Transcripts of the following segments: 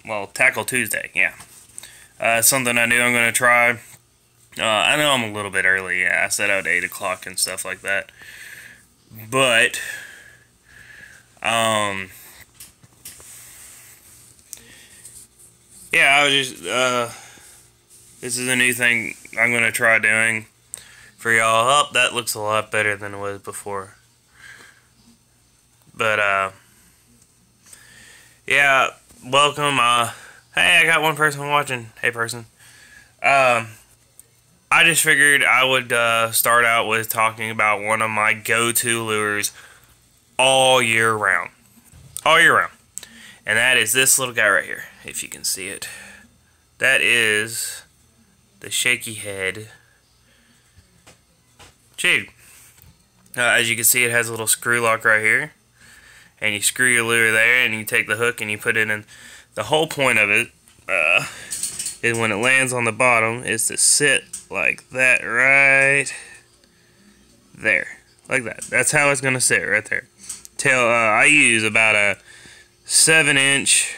well, Tackle Tuesday, yeah. Something I knew I'm going to try. I know I'm a little bit early, yeah. I set out 8 o'clock and stuff like that. But, yeah, I was just, this is a new thing I'm going to try doing for y'all. Oh, that looks a lot better than it was before. But, yeah, welcome. Hey, I got one person watching. Hey, person. I just figured I would start out with talking about one of my go-to lures all year round. All year round. And that is this little guy right here, if you can see it. That is the Shaky Head Jig. As you can see, it has a little screw lock right here. And you screw your lure there, and you take the hook and you put it in. The whole point of it is when it lands on the bottom is to sit like that right there. Like that. That's how it's going to sit right there. I use about a 7-inch.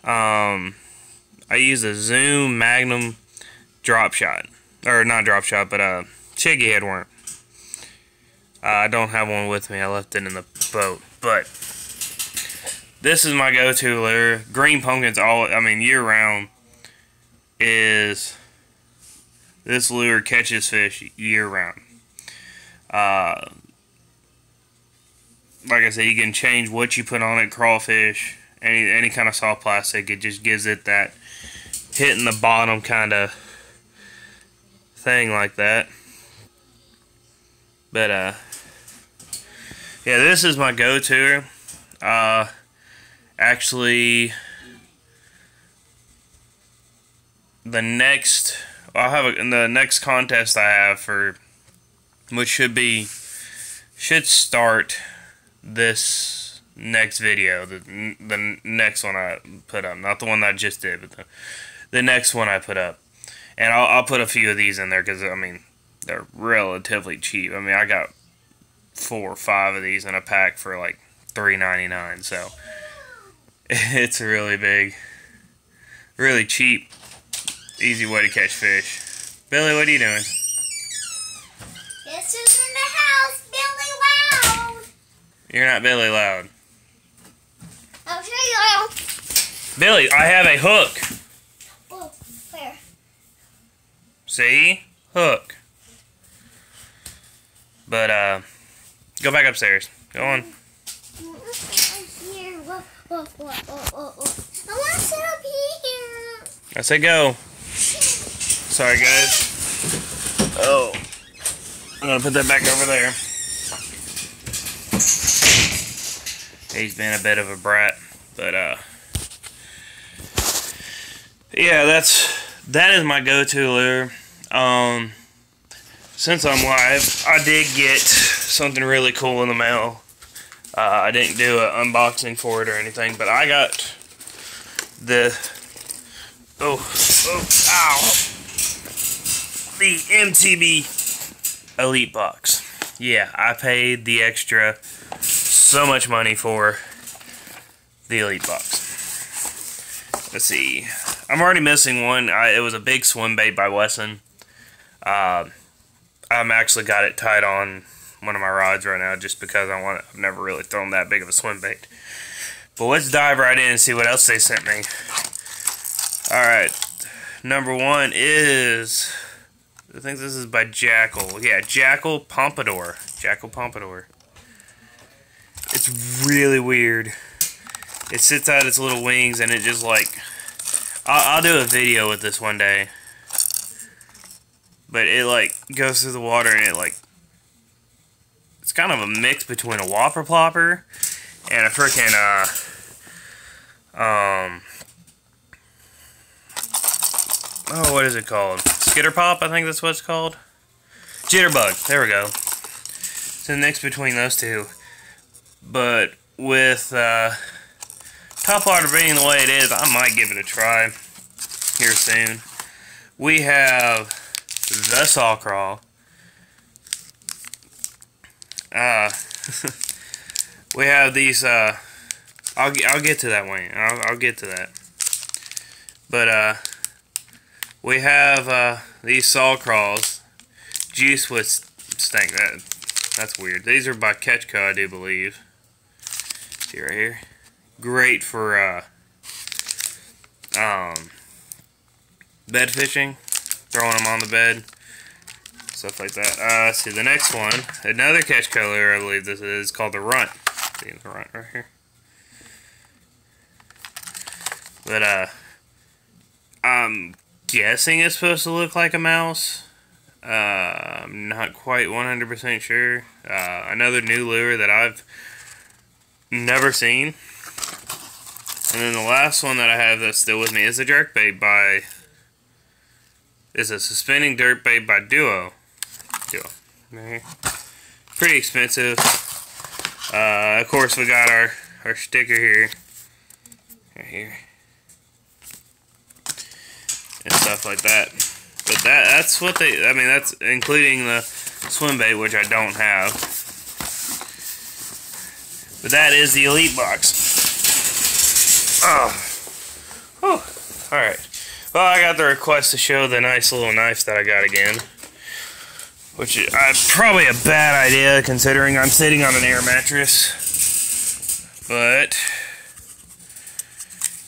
I use a Zoom Magnum drop shot. Or not drop shot, but Shaky Head worm. I don't have one with me. I left it in the boat. But this is my go-to lure. Green Pumpkins, year round, is this lure catches fish year round. Like I said, you can change what you put on it, crawfish, any kind of soft plastic. It just gives it that hitting the bottom kind of thing like that. But yeah, this is my go-to. Actually, the next contest I have for, which should start this next video, the next one I put up, not the one that I just did, but the next one I put up, and I'll put a few of these in there because they're relatively cheap. I got 4 or 5 of these in a pack for like $3.99, so it's really big, really cheap, easy way to catch fish. Billy, what are you doing? This is in the house, Billy Loud. You're not Billy Loud. I'll show you. Billy, I have a hook. Oh, where? See? Hook. But, go back upstairs. Go on. Here. Whoa. I want to sit up here. I said go. Sorry, guys. Oh. I'm going to put that back over there. He's been a bit of a brat. But, yeah, that is my go-to lure. Since I'm live, I did get something really cool in the mail. I didn't do an unboxing for it or anything, but I got the ow, the MTB Elite Box. Yeah, I paid the extra so much money for the Elite Box. Let's see. I'm already missing one. It was a big swim bait by Wesson. I've actually got it tied on one of my rods right now just because I've never really thrown that big of a swim bait. But let's dive right in and see what else they sent me. Alright. Number 1 is, I think this is by Jackall. Yeah, Jackall Pompadour. Jackall Pompadour. It's really weird. It sits out its little wings and it just like, I'll do a video with this one day. But it like goes through the water and it like, it's kind of a mix between a Whopper Plopper and a freaking oh, what is it called? Skitter Pop, I think that's what it's called. Jitterbug, there we go. It's a mix between those two. But with topwater being the way it is, I might give it a try here soon. We have the Saw Crawl. We have these I'll get to that, Wayne. I'll get to that. But we have these saw craws. Juice with stank. That's weird. These are by Ketchco, I do believe. See right here. Great for bed fishing, throwing them on the bed, stuff like that. See the next one, another Ketchco lure, I believe this is, called the Runt. See the Runt right here. But I'm guessing it's supposed to look like a mouse. I'm not quite 100% sure. Another new lure that I've never seen. And then the last one that I have that's still with me is a jerkbait by... It's a suspending jerkbait by Duo. Right here. Pretty expensive. Of course, we got our sticker here. Right here. And stuff like that. But that's what they... I mean, that's including the swim bait, which I don't have. But that is the Elite Box. Oh, alright. Well, I got the request to show the nice little knife that I got again. Which is probably a bad idea considering I'm sitting on an air mattress. But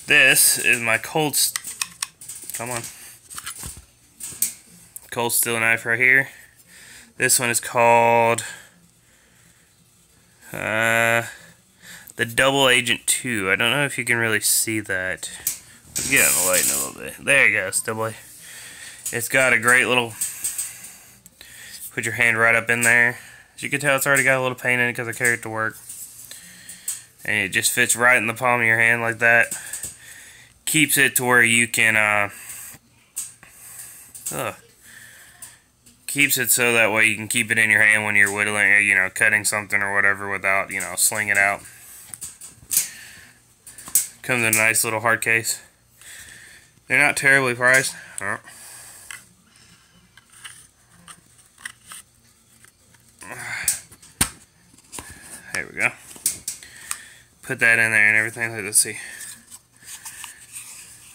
this is my Cold Steel knife right here. This one is called the Double Agent 2. I don't know if you can really see that. Let's get in the light in a little bit. There you go, double A. It's got a great little... Put your hand right up in there. As you can tell, it's already got a little paint in it because I carried it to work. And it just fits right in the palm of your hand like that. Keeps it to where you can... Keeps it so that way you can keep it in your hand when you're whittling or, you know, cutting something or whatever without, you know, slinging it out. Comes in a nice little hard case. They're not terribly priced. Oh. There we go. Put that in there and everything. Let's see.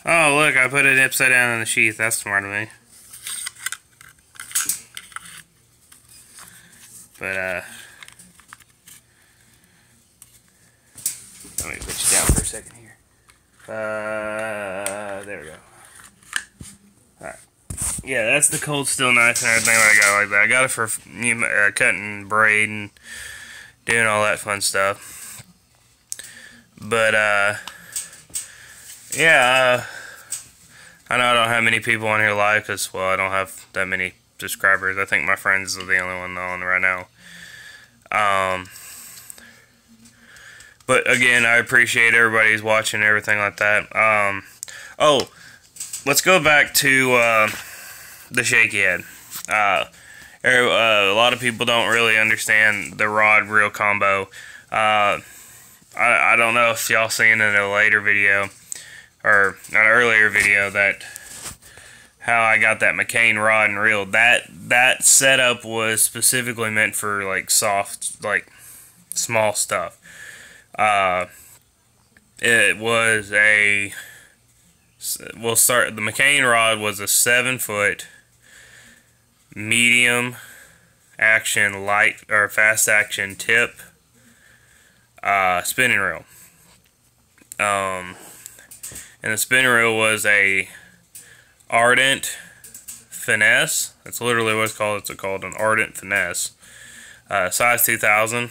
Oh, look, I put it upside down in the sheath. That's smart of me. But, let me put you down for a second here. There we go. Alright. Yeah, that's the Cold Steel knife and everything that I got like that. I got it for cutting braid and doing all that fun stuff. But, yeah, I know I don't have many people on here live because, well, I don't have that many subscribers. I think my friends are the only one on right now. But again, I appreciate everybody's watching and everything like that. Oh, let's go back to the shaky head. A lot of people don't really understand the rod reel combo. I don't know if y'all seen in a later video or an earlier video that how I got that McCain rod and reel. That setup was specifically meant for like soft, like small stuff. It was a, we'll start, the McCain rod was a 7-foot medium action light or fast action tip spinning reel. And the spinning reel was a Ardent Finesse. That's literally what it's called. It's called an Ardent Finesse. Size 2000.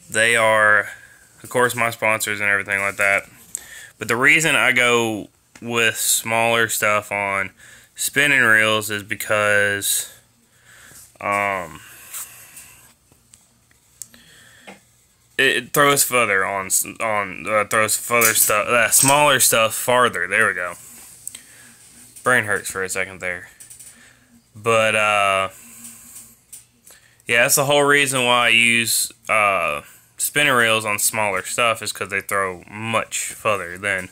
They are, of course, my sponsors and everything like that. But the reason I go with smaller stuff on spinning reels is because it throws further throws further stuff, smaller stuff farther. There we go. Brain hurts for a second there. But yeah, that's the whole reason why I use spinning reels on smaller stuff is because they throw much further than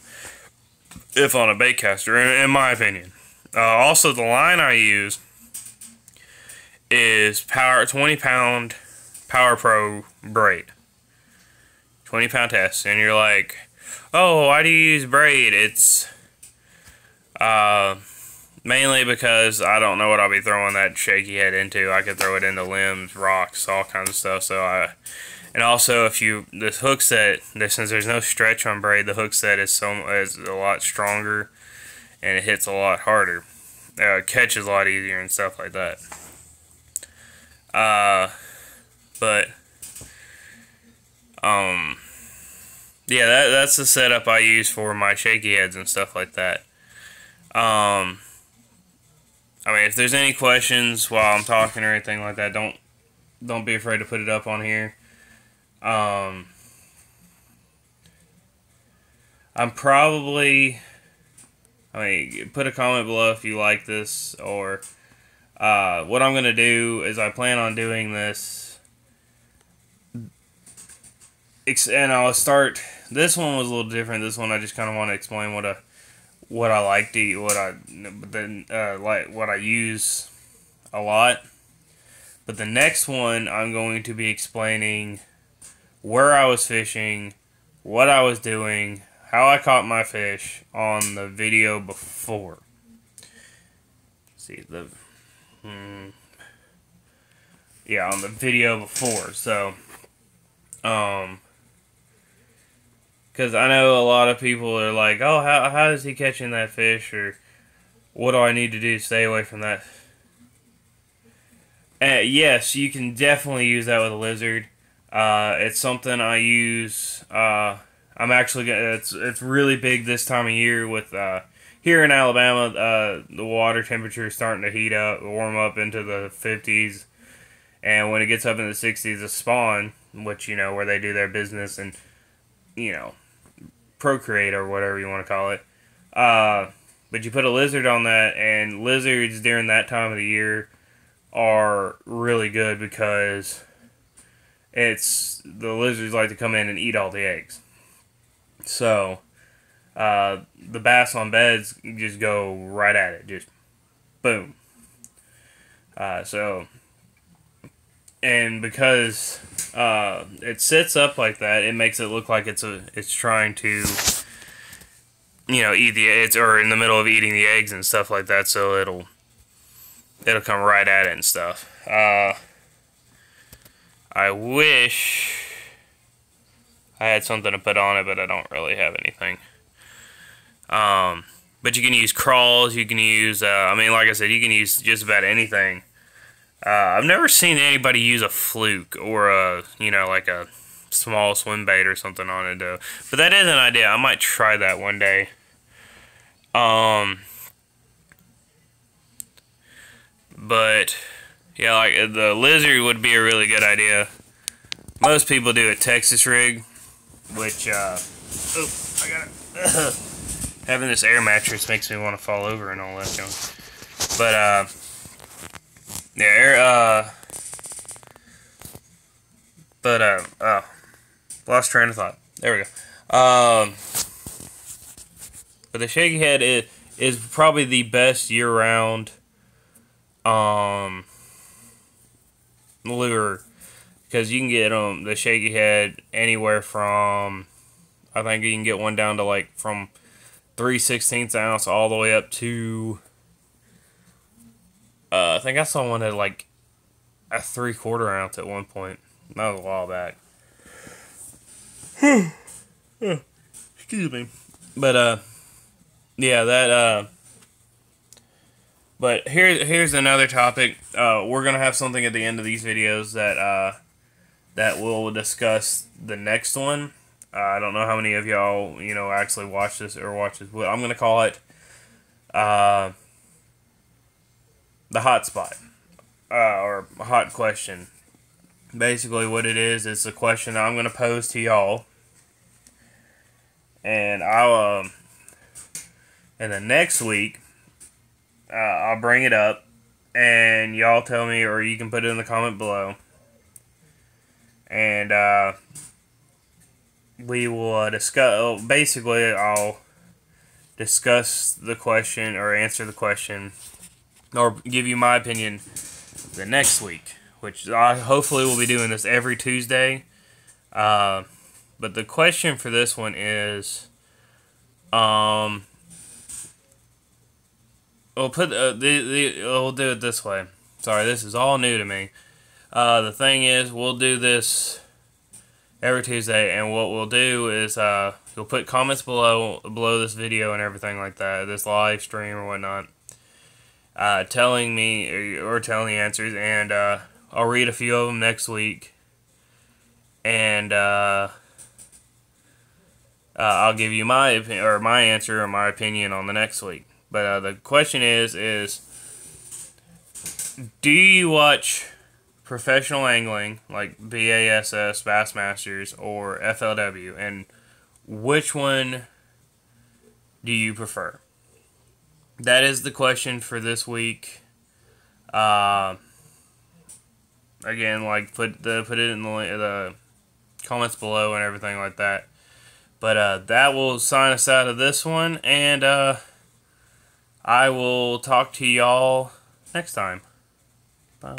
if on a bait caster, in my opinion. Also, the line I use is 20-pound Power Pro braid. 20-pound test, and you're like, oh, why do you use braid? It's mainly because I don't know what I'll be throwing that shaky head into. I could throw it into limbs, rocks, all kinds of stuff. And also, if this hook set, since there's no stretch on braid, the hook set is a lot stronger, and it hits a lot harder. It catches a lot easier and stuff like that. Yeah, that's the setup I use for my shaky heads and stuff like that. I mean, if there's any questions while I'm talking or anything like that, don't be afraid to put it up on here. I'm probably, put a comment below if you like this, or what I'm going to do is I plan on doing this, and I'll start, this one was a little different. This one I just kind of want to explain what I like to eat, what I use a lot. But the next one, I'm going to be explaining where I was fishing, what I was doing, how I caught my fish on the video before. See on the video before. So, because I know a lot of people are like, oh, how is he catching that fish, or what do I need to do to stay away from that? Yes, you can definitely use that with a lizard. It's something I use. I'm actually gonna. It's really big this time of year with here in Alabama. The water temperature is starting to heat up, warm up into the 50s, and when it gets up in the 60s, the spawn, which where they do their business and procreate or whatever you want to call it. But you put a lizard on that, and lizards during that time of the year are really good because the lizards like to come in and eat all the eggs. So the bass on beds just go right at it, just boom. And because it sits up like that, it makes it look like it's trying to eat the eggs, or in the middle of eating the eggs and stuff like that. So it'll come right at it and stuff. I wish I had something to put on it, but I don't really have anything. But you can use crawls. You can use, like I said, you can use just about anything. I've never seen anybody use a fluke or like a small swim bait or something on it though. But that is an idea. I might try that one day. But yeah, like the lizard would be a really good idea. Most people do a Texas rig, which I got it. Having this air mattress makes me want to fall over and all that junk. But yeah, lost train of thought. There we go. But the shaky head is probably the best year-round lure, because you can get the shaky head anywhere from, I think you can get one down to like from 3/16 ounce all the way up to I think I saw one at like a 3/4 ounce at one point. That was a while back. Excuse me. But yeah, but here's another topic. We're gonna have something at the end of these videos that we'll discuss the next one. I don't know how many of y'all actually watch this or watch this. I'm gonna call it the hot spot or hot question. Basically, what it is a question I'm gonna pose to y'all, and I'll and then next week I'll bring it up, and y'all tell me, or you can put it in the comment below, and we will discuss. Basically, I'll discuss the question or answer the question, or give you my opinion the next week, which I hopefully will be doing this every Tuesday. But But the question for this one is, we'll put we'll do it this way. Sorry, this is all new to me. The thing is, we'll do this every Tuesday, and what we'll do is you'll put comments below this video and everything like that, this live stream or whatnot, telling me or telling the answers, and I'll read a few of them next week, and I'll give you my answer or my opinion on the next week. But the question is do you watch professional angling like BASS, Bassmasters, or FLW, and which one do you prefer? That is the question for this week. Again, like put it in the comments below and everything like that. But that will sign us out of this one, and I will talk to y'all next time. Bye.